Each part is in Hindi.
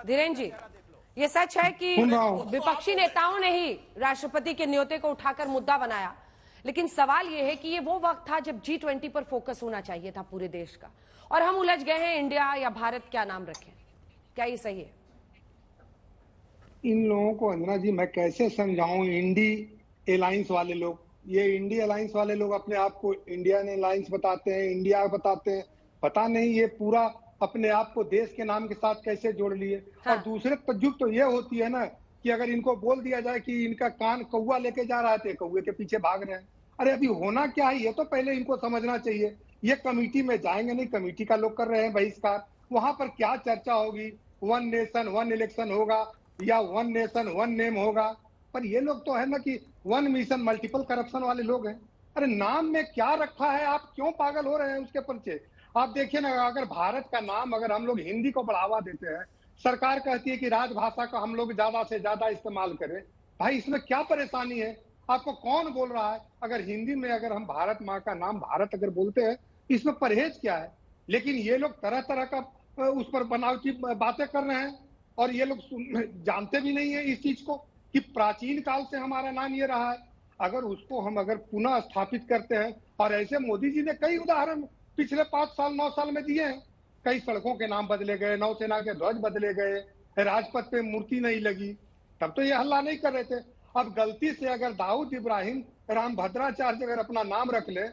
धीरेन्द्र जी, ये सच है कि विपक्षी नेताओं ने ही राष्ट्रपति के न्योते को उठाकर मुद्दा बनाया, लेकिन सवाल ये है कि ये वो वक्त था जब G20 पर फोकस होना चाहिए था पूरे देश का, और हम उलझ गए हैं इंडिया या भारत क्या नाम रखें। क्या ये सही है? इन लोगों को अंजना जी मैं कैसे समझाऊं, इंडी अलायंस वाले लोग, ये इंडी अलायंस वाले लोग अपने आप को इंडियन अलायंस बताते हैं, इंडिया बताते हैं, पता नहीं ये पूरा अपने आप को देश के नाम के साथ कैसे जोड़ लिए। हाँ। और दूसरे तजुब तो ये होती है ना कि अगर इनको बोल दिया जाए कि इनका कान कौवा लेके जा रहा है, कौवे के पीछे भाग रहे हैं। अरे अभी होना क्या है ये तो पहले इनको समझना चाहिए। ये कमेटी में जाएंगे नहीं, कमेटी का लोग कर रहे हैं बहिष्कार, वहां पर क्या चर्चा होगी, वन नेशन वन इलेक्शन होगा या वन नेशन वन नेम होगा। पर ये लोग तो है ना कि वन मिशन मल्टीपल करप्शन वाले लोग हैं। अरे नाम में क्या रखा है, आप क्यों पागल हो रहे हैं उसके पीछे? आप देखिए ना, अगर भारत का नाम अगर हम लोग हिंदी को बढ़ावा देते हैं, सरकार कहती है कि राजभाषा का हम लोग ज्यादा से ज्यादा इस्तेमाल करें, भाई इसमें क्या परेशानी है? आपको कौन बोल रहा है? अगर हिंदी में अगर हम भारत माँ का नाम भारत अगर बोलते हैं, इसमें परहेज क्या है? लेकिन ये लोग तरह तरह का उस पर बनावटी बातें कर रहे हैं, और ये लोग जानते भी नहीं है इस चीज को कि प्राचीन काल से हमारा नाम ये रहा है। अगर उसको हम अगर पुनः स्थापित करते हैं, और ऐसे मोदी जी ने कई उदाहरण पिछले 5 साल 9 साल में दिए हैं, कई सड़कों के नाम बदले गए, नौसेना के ध्वज बदले गए, राजपथ पे मूर्ति नहीं लगी, तब तो ये हल्ला नहीं कर रहे थे। अब गलती से अगर दाऊद इब्राहिम राम भद्राचार्य अगर अपना नाम रख ले,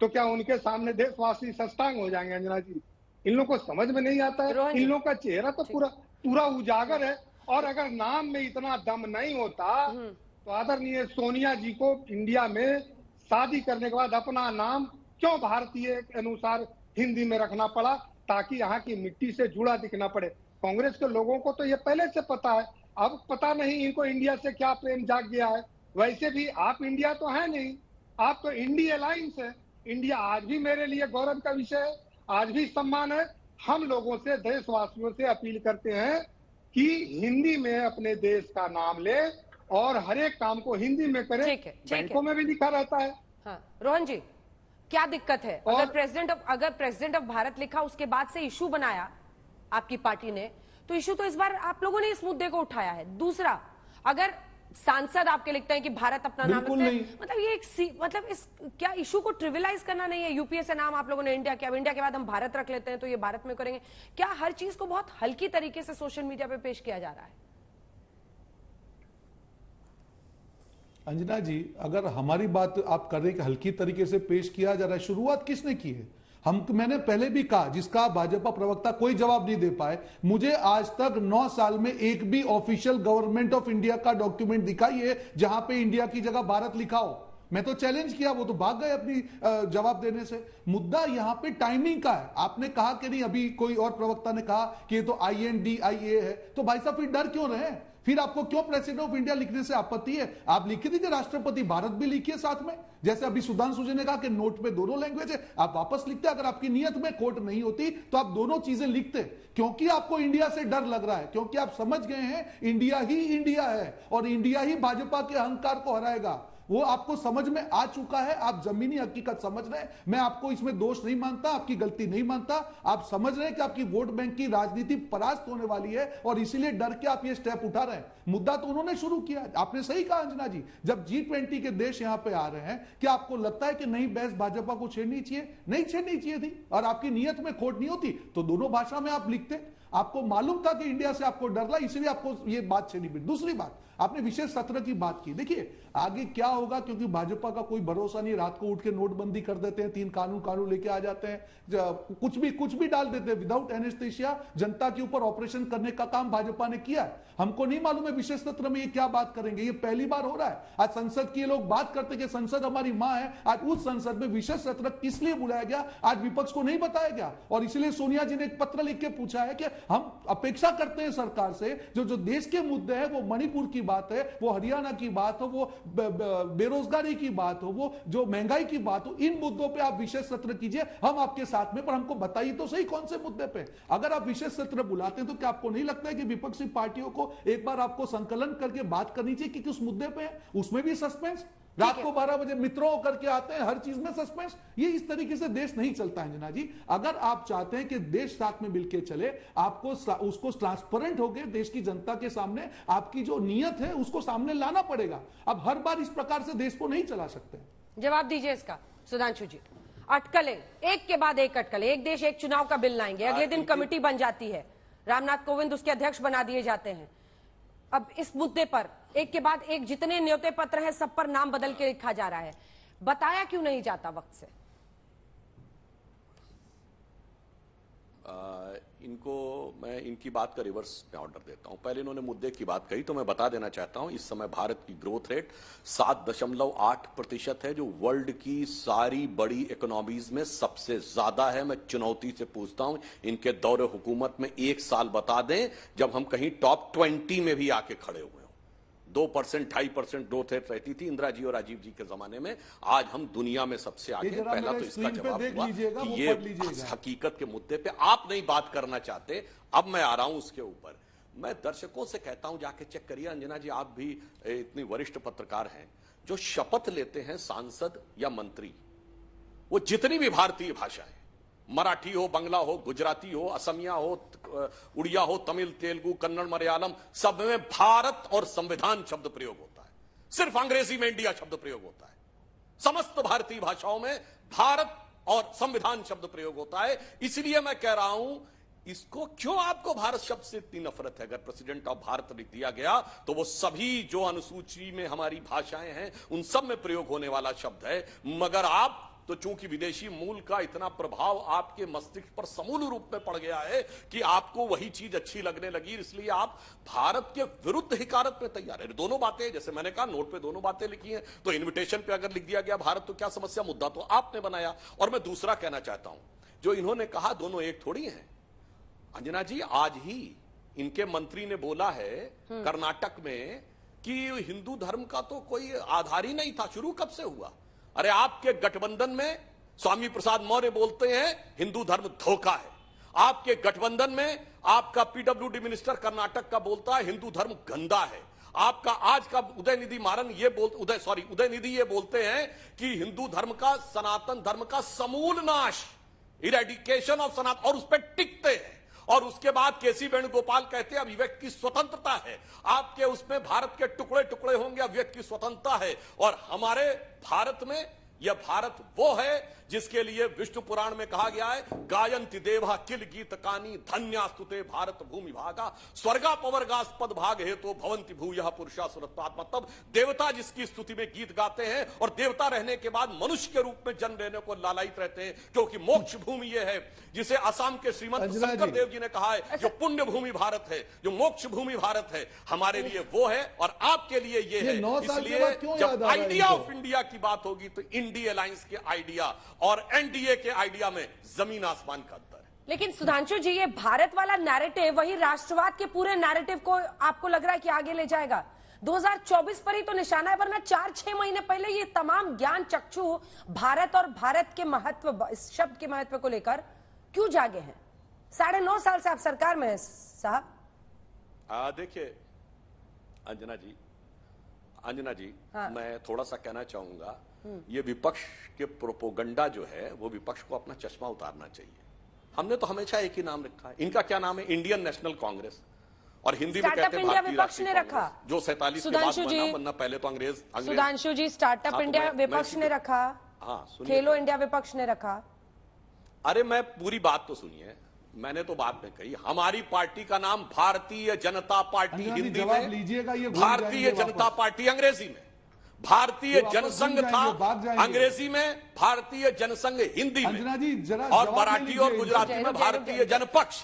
तो क्या उनके सामने देशवासी सस्तांग हो जाएंगे? अंजना जी, इन लोगों को समझ में नहीं आता है। इन लोगों का चेहरा तो पूरा उजागर है। और अगर नाम में इतना दम नहीं होता तो आदरणीय सोनिया जी को इंडिया में शादी करने के बाद अपना नाम क्यों भारतीय के अनुसार हिंदी में रखना पड़ा, ताकि यहाँ की मिट्टी से जुड़ा दिखना पड़े। कांग्रेस के लोगों को तो ये पहले से पता है, अब पता नहीं इनको इंडिया से क्या प्रेम जाग गया है। वैसे भी आप इंडिया तो है नहीं, आप तो इंडी अलायंस है। इंडिया आज भी मेरे लिए गौरव का विषय है, आज भी सम्मान है। हम लोगों से, देशवासियों से अपील करते हैं कि हिंदी में अपने देश का नाम ले और हर एक काम को हिंदी में करें। बैंकों में भी लिखा रहता है। हाँ, रोहन जी, क्या दिक्कत है? अगर प्रेसिडेंट ऑफ भारत लिखा, उसके बाद से इशू बनाया आपकी पार्टी ने, तो इशू तो इस बार आप लोगों ने इस मुद्दे को उठाया है। दूसरा, अगर सांसद आपके लिखते हैं कि भारत अपना नाम रखते हैं, मतलब ये इस क्या इशू को ट्रिविलाइज करना नहीं है? यूपीए से नाम आप लोगों ने इंडिया किया, अब इंडिया के बाद हम भारत रख लेते हैं तो ये भारत में करेंगे क्या? हर चीज को बहुत हल्की तरीके से सोशल मीडिया पे पेश किया जा रहा है। अंजना जी, अगर हमारी बात आप कर रहे हैं कि हल्की तरीके से पेश किया जा रहा है, शुरुआत किसने की है? मैंने पहले भी कहा, जिसका भाजपा प्रवक्ता कोई जवाब नहीं दे पाए। मुझे आज तक 9 साल में एक भी ऑफिशियल गवर्नमेंट ऑफ इंडिया का डॉक्यूमेंट दिखाइए जहां पे इंडिया की जगह भारत लिखा हो। मैं तो चैलेंज किया, वो तो भाग गए अपनी जवाब देने से। मुद्दा यहां पे टाइमिंग का है। आपने कहा कि नहीं, अभी कोई और प्रवक्ता ने कहा कि ये तो INDIA है, तो भाई साहब फिर डर क्यों रहे? फिर आपको क्यों प्रेसिडेंट ऑफ इंडिया लिखने से आपत्ति है? आप लिख दीजिए राष्ट्रपति भारत भी लिखिए साथ में। जैसे अभी सुधांशु जी ने कहा कि नोट में दोनों लैंग्वेज है, आप वापस लिखते। अगर आपकी नियत में खोट नहीं होती तो आप दोनों चीजें लिखते। क्योंकि आपको इंडिया से डर लग रहा है, क्योंकि आप समझ गए हैं इंडिया ही इंडिया है और इंडिया ही भाजपा के अहंकार को हराएगा। वो आपको समझ में आ चुका है, आप जमीनी हकीकत समझ रहे हैं। मैं आपको इसमें दोष नहीं मानता, आपकी गलती नहीं मानता। आप समझ रहे हैं कि आपकी वोट बैंक की राजनीति परास्त होने वाली है और इसीलिए डर के आप ये स्टेप उठा रहे हैं। मुद्दा तो उन्होंने शुरू किया। आपने सही कहा अंजना जी, जब G20 के देश यहां पे आ रहे हैं, क्या आपको लगता है कि नई बहस भाजपा को छेड़नी चाहिए? नहीं छेड़नी चाहिए थी। और आपकी नीयत में खोट नहीं होती तो दोनों भाषा में आप लिखते। आपको मालूम था कि इंडिया से आपको डर रहा, इसलिए आपको ये बात छेड़ी पड़ी। दूसरी बात, आपने विशेष सत्र की बात की। देखिए आगे क्या होगा, क्योंकि भाजपा का कोई भरोसा नहीं। रात को उठ के नोटबंदी कर देते हैं, 3 कानून लेके आ जाते हैं, कुछ भी डाल देते हैं विदाउट एनेस्थेसिया। जनता के ऊपर ऑपरेशन करने का काम भाजपा ने किया है। हमको नहीं मालूम है विशेष सत्र में ये क्या बात करेंगे। ये पहली बार हो रहा है। आज संसद की लोग बात करते कि संसद हमारी मां है। आज उस संसद में विशेष सत्र किस लिए बुलाया गया, आज विपक्ष को नहीं बताया गया। और इसलिए सोनिया जी ने एक पत्र लिख के पूछा है कि हम अपेक्षा करते हैं सरकार से, जो देश के मुद्दे हैं, वो मणिपुर की बात है, वो हरियाणा की बात हो, वो बेरोजगारी की बात हो, वो जो महंगाई की बात हो, इन मुद्दों पे आप विशेष सत्र कीजिए, हम आपके साथ में। पर हमको बताइए तो सही कौन से मुद्दे पे। अगर आप विशेष सत्र बुलाते हैं तो क्या आपको नहीं लगता है कि विपक्षी पार्टियों को एक बार आपको संकलन करके बात करनी चाहिए कि किस मुद्दे पे है? उसमें भी सस्पेंस। रात को 12 बजे मित्रों करके आते हैं, हर चीज में सस्पेंस। ये इस तरीके से देश नहीं चलता है अंजना जी। अगर आप चाहते हैं कि देश साथ में मिलकर चले, आपको उसको ट्रांसपेरेंट होकर देश की जनता के सामने आपकी जो नीयत है उसको सामने लाना पड़ेगा। अब हर बार इस प्रकार से देश को नहीं चला सकते। जवाब दीजिए इसका सुधांशु जी। अटकलें एक के बाद एक अटकलें, एक देश एक चुनाव का बिल लाएंगे, अगले दिन कमेटी बन जाती है, रामनाथ कोविंद उसके अध्यक्ष बना दिए जाते हैं। अब इस मुद्दे पर एक के बाद एक जितने न्योते पत्र हैं सब पर नाम बदल के लिखा जा रहा है, बताया क्यों नहीं जाता वक्त से? इनको मैं इनकी बात का रिवर्स में ऑर्डर देता हूं। पहले इन्होंने मुद्दे की बात कही तो मैं बता देना चाहता हूं, इस समय भारत की ग्रोथ रेट 7.8% है, जो वर्ल्ड की सारी बड़ी इकोनॉमीज में सबसे ज्यादा है। मैं चुनौती से पूछता हूं, इनके दौरे हुकूमत में एक साल बता दें जब हम कहीं टॉप 20 में भी आके खड़े हुए। 2%, 2.5% ग्रोथ रेट रहती थी इंदिरा जी और राजीव जी के जमाने में, आज हम दुनिया में सबसे आगे। पहला तो इसका जवाब हुआ कि ये हकीकत के मुद्दे पे आप नहीं बात करना चाहते। अब मैं आ रहा हूं उसके ऊपर। मैं दर्शकों से कहता हूं जाके चेक करिए, अंजना जी आप भी इतनी वरिष्ठ पत्रकार हैं, जो शपथ लेते हैं सांसद या मंत्री, वो जितनी भी भारतीय भाषाएं, मराठी हो, बंगला हो, गुजराती हो, असमिया हो, उड़िया हो, तमिल, तेलुगु, कन्नड़, मलयालम, सब में भारत और संविधान शब्द प्रयोग होता है। सिर्फ अंग्रेजी में इंडिया शब्द प्रयोग होता है। समस्त भारतीय भाषाओं में भारत और संविधान शब्द प्रयोग होता है। इसलिए मैं कह रहा हूं, इसको क्यों आपको भारत शब्द से इतनी नफरत है? अगर प्रेसिडेंट ऑफ भारत लिख दिया गया तो वो सभी जो अनुसूची में हमारी भाषाएं हैं उन सब में प्रयोग होने वाला शब्द है। मगर आप तो चूंकि विदेशी मूल का इतना प्रभाव आपके मस्तिष्क पर समूल रूप में पड़ गया है कि आपको वही चीज अच्छी लगने लगी, इसलिए आप भारत के विरुद्ध हिकारत में तैयार है। दोनों बातें, जैसे मैंने कहा, नोट पे दोनों बातें लिखी हैं, तो इन्विटेशन पे अगर लिख दिया गया भारत तो क्या समस्या? मुद्दा तो आपने बनाया। और मैं दूसरा कहना चाहता हूं, जो इन्होंने कहा दोनों एक थोड़ी हैं अंजना जी। आज ही इनके मंत्री ने बोला है कर्नाटक में कि हिंदू धर्म का तो कोई आधार ही नहीं था। शुरू कब से हुआ? अरे आपके गठबंधन में स्वामी प्रसाद मौर्य बोलते हैं हिंदू धर्म धोखा है। आपके गठबंधन में आपका पीडब्ल्यूडी मिनिस्टर कर्नाटक का बोलता है हिंदू धर्म गंदा है। आपका आज का उदयनिधि मारन उदयनिधि ये बोलते हैं कि हिंदू धर्म का, सनातन धर्म का समूल नाश, इरेडिकेशन ऑफ सनातन, और उस पर टिकते हैं। और उसके बाद केसी वेणुगोपाल कहते हैं अभिव्यक्ति की स्वतंत्रता है। आपके उसमें भारत के टुकड़े टुकड़े होंगे, अभिव्यक्ति की स्वतंत्रता है। और हमारे भारत में यह भारत वो है जिसके लिए विष्णु पुराण में कहा गया है, गायन्ति देवा किल गीत कानी धन्यास्तुते भारत भूमि भागा स्वर्गा पवर्गास्पद भाग हे तो भवंति भूयः पुरुषा सुरत्वात्मा। तब देवता जिसकी स्तुति में गीत गाते हैं और देवता रहने के बाद मनुष्य के रूप में जन्म लेने को लालायित रहते हैं, क्योंकि मोक्ष भूमि ये है जिसे असम के श्रीमंत शंकर देव जी ने कहा है, जो पुण्य भूमि भारत है, जो मोक्ष भूमि भारत है, हमारे लिए वो है और आपके लिए ये है। इसलिए जब आइडिया ऑफ इंडिया की बात होगी तो इंडिया अलायंस के आइडिया और एनडीए के आइडिया में जमीन आसमान का अंतर है। लेकिन सुधांशु जी, ये भारत वाला नैरेटिव वही राष्ट्रवाद के पूरे नैरेटिव को आपको लग रहा है कि आगे ले जाएगा? 2024 पर ही तो निशाना है, वरना 4-6 महीने पहले ये तमाम ज्ञान चक्षु भारत और भारत के महत्व, इस शब्द के महत्व को लेकर क्यों जागे हैं? 9.5 साल से आप सरकार में हैं साहब। देखिए अंजना जी, हाँ। मैं थोड़ा सा कहना चाहूंगा, ये विपक्ष के प्रोपोगंडा जो है वो विपक्ष को अपना चश्मा उतारना चाहिए। हमने तो हमेशा एक ही नाम रखा है, इनका क्या नाम है? इंडियन नेशनल कांग्रेस, और हिंदी में कहते हैं भारतीय विपक्ष ने रखा, जो 47 के बाद बना, वरना पहले तो अंग्रेज। सुधांशु जी, स्टार्टअप इंडिया विपक्ष ने रखा, हाँ, खेलो इंडिया विपक्ष ने रखा। अरे मैं पूरी बात तो सुनिए, मैंने तो बात में कही, हमारी पार्टी का नाम भारतीय जनता पार्टी हिंदी में, भारतीय जनता पार्टी अंग्रेजी में, भारतीय जनसंघ था अंग्रेजी में, भारतीय जनसंघ हिंदी में, और मराठी और गुजराती में भारतीय जनपक्ष।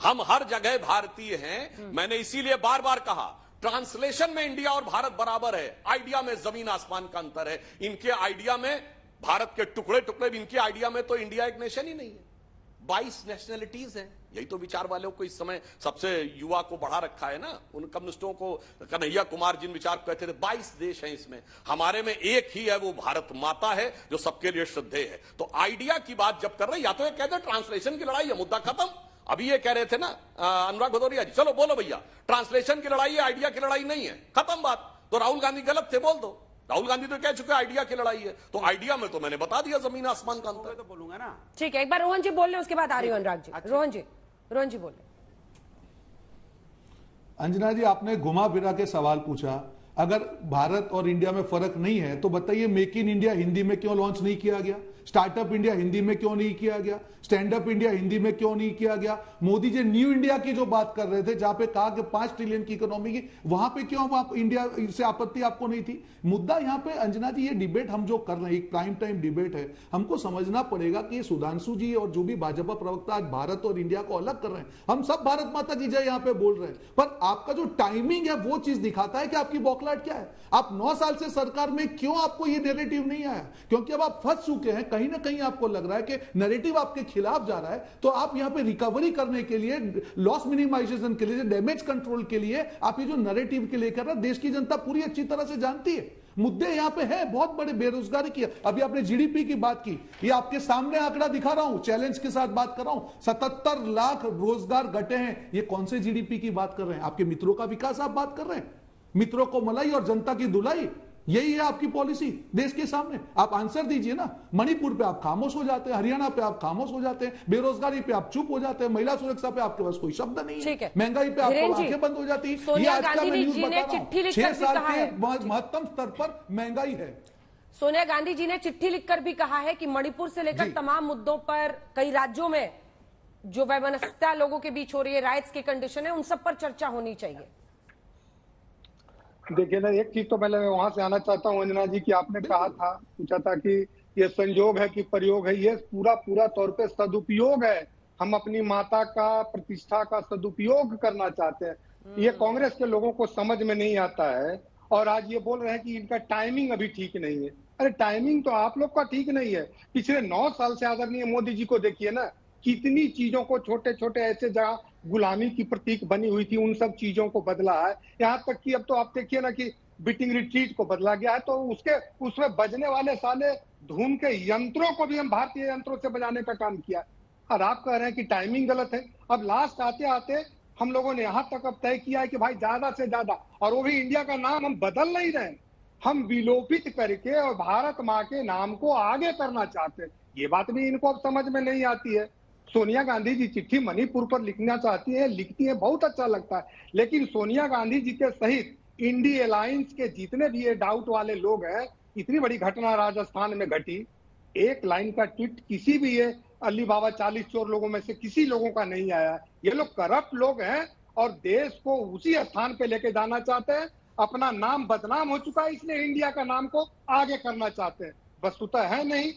हम हर जगह भारतीय हैं। मैंने इसीलिए बार बार कहा, ट्रांसलेशन में इंडिया और भारत बराबर है, आइडिया में जमीन आसमान का अंतर है। इनके आइडिया में भारत के टुकड़े टुकड़े, इनके आइडिया में तो इंडिया एक नेशन ही नहीं है, 22 नेशनलिटीज हैं। यही तो विचार वालों को इस समय सबसे युवा को बढ़ा रखा है ना। उन कम्युनिस्टों को, कन्हैया कुमार जिन विचार को कहते थे, 22 देश हैं इसमें, हमारे में एक ही है, वो भारत माता है जो सबके लिए श्रद्धेय है। तो आइडिया की बात जब कर रहे, या तो ये कहते ट्रांसलेशन की लड़ाई है, मुद्दा खत्म। अभी ये कह रहे थे ना अनुराग भदौरिया जी, चलो बोलो भैया, ट्रांसलेशन की लड़ाई है, आइडिया की लड़ाई नहीं है, खत्म बात। तो राहुल गांधी गलत थे, बोल दो, राहुल गांधी तो कह चुके आइडिया की लड़ाई है, तो आइडिया में तो मैंने बता दिया जमीन आसमान का अंतर। तो बोलूंगा ना। ठीक है, एक बार रोहन जी बोल लें, उसके बाद आ रही हूं अनुराग जी। रोहन जी बोल लें। अंजना जी, आपने घुमा फिरा के सवाल पूछा, अगर भारत और इंडिया में फर्क नहीं है तो बताइए मेक इन इंडिया हिंदी में क्यों लॉन्च नहीं किया गया, स्टार्टअप इंडिया हिंदी में क्यों नहीं किया गया, स्टैंड अप इंडिया हिंदी में क्यों नहीं किया गया। मोदी जी न्यू इंडिया की जो बात कर रहे थे, जहां पे कहा कि 5 ट्रिलियन की इकोनॉमी की, वहां पे क्यों आप इंडिया से आपत्ति आपको नहीं थी। मुद्दा यहां पे अंजना जी, ये डिबेट हम जो कर रहे हैं एक प्राइम टाइम डिबेट है, हमको समझना पड़ेगा कि सुधांशु जी और जो भी भाजपा प्रवक्ता आज भारत और इंडिया को अलग कर रहे हैं, हम सब भारत माता की जय यहां पे बोल रहे हैं, पर आपका जो टाइमिंग है वो चीज दिखाता है कि आपकी बौखलाहट क्या है। आप 9 साल से सरकार में, क्यों आपको ये नैरेटिव नहीं आया? क्योंकि अब आप फंस चुके हैं, कहीं ना कहीं आपको लग रहा है कि नैरेटिव आपके खिलाफ जा रहा है, तो आप यहां पे रिकवरी करने के लिए, लॉस मिनिमाइजेशन के लिए, डैमेज कंट्रोल के लिए आप ये जो नैरेटिव के लिए कर रहे हैं, देश की जनता पूरी अच्छी तरह से जानती है। मुद्दे यहां पे है बहुत बड़े, बेरोजगारी की। अभी आपने जीडीपी की बात की, ये आपके सामने आंकड़ा दिखा रहा हूं, चैलेंज के साथ बात कर रहा हूं, 77 लाख रोजगार घटे हैं। ये कौन से जीडीपी की बात कर रहे हैं? आपके मित्रों का विकास आप बात कर रहे हैं, मित्रों को मलाई और जनता की धुलाई, यही है आपकी पॉलिसी देश के सामने। आप आंसर दीजिए ना। मणिपुर पे आप खामोश हो जाते हैं, हरियाणा पे आप खामोश हो जाते हैं, बेरोजगारी पे आप चुप हो जाते हैं, महिला सुरक्षा पे आपके पास कोई शब्द नहीं है, महंगाई पे आपको आंखें बंद हो जाती है। ये आज का मैं न्यूज बता रहा हूं, 6 साल के महत्तम स्तर पर महंगाई है। सोनिया गांधी जी ने चिट्ठी लिखकर भी कहा है कि मणिपुर से लेकर तमाम मुद्दों पर कई राज्यों में जो वैमनस्यता लोगों के बीच हो रही है, राइट्स की कंडीशन है, उन सब पर चर्चा होनी चाहिए। देखिए ना, एक चीज तो मैं वहां से आना चाहता हूँ अंजना जी, कि आपने कहा था, पूछा था कि ये संयोग है कि प्रयोग है, ये पूरा तौर पे सदुपयोग है। हम अपनी माता का प्रतिष्ठा का सदुपयोग करना चाहते हैं, ये कांग्रेस के लोगों को समझ में नहीं आता है। और आज ये बोल रहे हैं कि इनका टाइमिंग अभी ठीक नहीं है। अरे टाइमिंग तो आप लोग का ठीक नहीं है। पिछले 9 साल से आदरणीय मोदी जी को देखिए ना, कितनी चीजों को, छोटे छोटे ऐसे जगह गुलामी की प्रतीक बनी हुई थी, उन सब चीजों को बदला है। यहाँ तक कि अब तो आप देखिए ना कि बीटिंग रिट्रीट को बदला गया है, तो उसमें बजने वाले साले धूम के यंत्रों को भी हम भारतीय यंत्रों से बजाने का काम किया। और आप कह रहे हैं कि टाइमिंग गलत है। अब लास्ट आते आते हम लोगों ने यहाँ तक अब तय किया है कि भाई ज्यादा से ज्यादा, और वो भी इंडिया का नाम हम बदल नहीं रहे, हम विलोपित करके और भारत माँ के नाम को आगे करना चाहते हैं। ये बात भी इनको अब समझ में नहीं आती है। सोनिया गांधी जी चिट्ठी मणिपुर पर लिखना चाहती है, लिखती है, बहुत अच्छा लगता है, लेकिन सोनिया गांधी जी के सहित इंडी अलायंस के जितने भी ये डाउट वाले लोग हैं, इतनी बड़ी घटना राजस्थान में घटी, एक लाइन का ट्वीट किसी भी ये अली बाबा 40 चोर लोगों में से किसी लोगों का नहीं आया। ये लोग करप्ट लोग हैं और देश को उसी स्थान पे लेके जाना चाहते हैं। अपना नाम बदनाम हो चुका है, इसलिए इंडिया का नाम को आगे करना चाहते हैं। वस्तुतः है नहीं।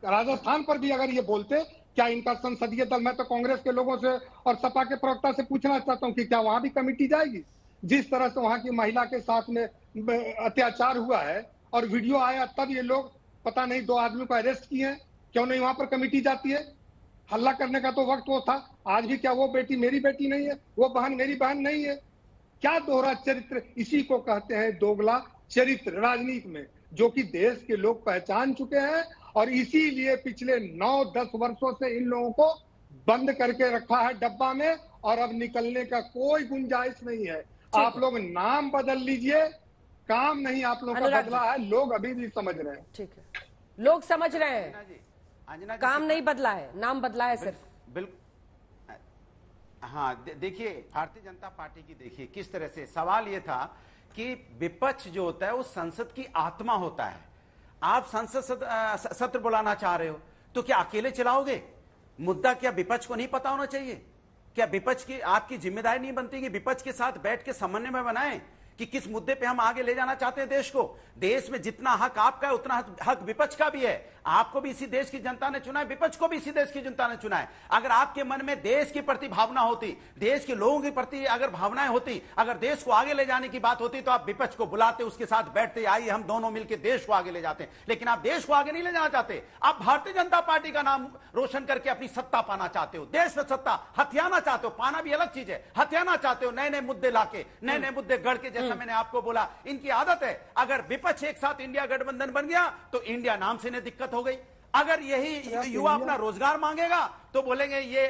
राजस्थान पर भी अगर ये बोलते, क्या इनका संसदीय दल, मैं तो कांग्रेस के लोगों से और सपा के प्रवक्ता से पूछना चाहता हूं कि क्या वहां भी कमेटी जाएगी? जिस तरह से वहां की महिला के साथ में अत्याचार हुआ है और वीडियो आया, तब ये लोग पता नहीं 2 आदमी को अरेस्ट किए हैं, क्यों नहीं वहां पर कमेटी जाती है? हल्ला करने का तो वक्त वो था। आज भी क्या वो बेटी मेरी बेटी नहीं है, वो बहन मेरी बहन नहीं है? क्या दोहरा चरित्र, इसी को कहते हैं दोगला चरित्र राजनीति में, जो कि देश के लोग पहचान चुके हैं। और इसीलिए पिछले 9-10 वर्षों से इन लोगों को बंद करके रखा है डब्बा में, और अब निकलने का कोई गुंजाइश नहीं है। आप लोग नाम बदल लीजिए, काम नहीं आप लोग का बदला है, लोग अभी भी समझ रहे हैं। ठीक है, लोग समझ रहे हैं, काम नहीं बदला है, नाम बदला है सिर्फ। बिल्कुल। हाँ, देखिए भारतीय जनता पार्टी की, देखिए किस तरह से सवाल ये था कि विपक्ष जो होता है वो संसद की आत्मा होता है। आप संसद सत्र बुलाना चाह रहे हो तो क्या अकेले चलाओगे? मुद्दा क्या विपक्ष को नहीं पता होना चाहिए? क्या विपक्ष की आपकी जिम्मेदारी नहीं बनती कि विपक्ष के साथ बैठ के समन्वय बनाएं कि किस मुद्दे पे हम आगे ले जाना चाहते हैं देश को? देश में जितना हक आपका है उतना हक विपक्ष का भी है। आपको भी इसी देश की जनता ने चुना है, विपक्ष को भी इसी देश की जनता ने चुना है। अगर आपके मन में देश के प्रति भावना होती, देश के लोगों के प्रति अगर भावनाएं होती, अगर देश को आगे ले जाने की बात होती, तो आप विपक्ष को बुलाते, उसके साथ बैठते, आइए हम दोनों मिलकर देश को आगे ले जाते। लेकिन आप देश को आगे नहीं ले जाना चाहते। आप भारतीय जनता पार्टी का नाम रोशन करके अपनी सत्ता पाना चाहते हो, देश में सत्ता हथियाना चाहते हो। पाना भी अलग चीज है, हथियाना चाहते हो, नए नए मुद्दे लाके, नए नए मुद्दे गढ़ के। जैसा मैंने आपको बोला, इनकी आदत है, अगर विपक्ष एक साथ इंडिया गठबंधन बन गया तो इंडिया नाम से इन्हें दिक्कत हो गई। अगर यही युवा अपना रोजगार मांगेगा तो बोलेंगे ये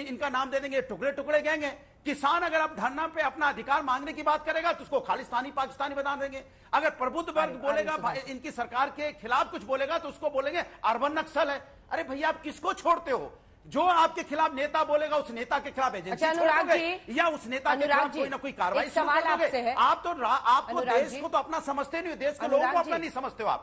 इनका नाम दे देंगे टुकड़े टुकड़े गैंग है। किसान अगर अब धरना पे अपना अधिकार मांगने की बात करेगा तो उसको खालिस्तानी पाकिस्तानी बना देंगे। अगर प्रबुद्ध वर्ग बोलेगा इनकी सरकार के खिलाफ कुछ बोलेगा तो उसको बोलेंगे अर्बन नक्सल है। अरे भैया आप किसको छोड़ते हो? जो आपके खिलाफ नेता बोलेगा उस नेता के खिलाफ एजेंसी अच्छा, अनुराग छोड़ोगे या उस नेता के खिलाफ कोई ना कोई कार्रवाई शुरू कर दोगे? आप तो देश को तो अपना समझते नहीं हो, देश के लोगों को अपना नहीं समझते हो आप।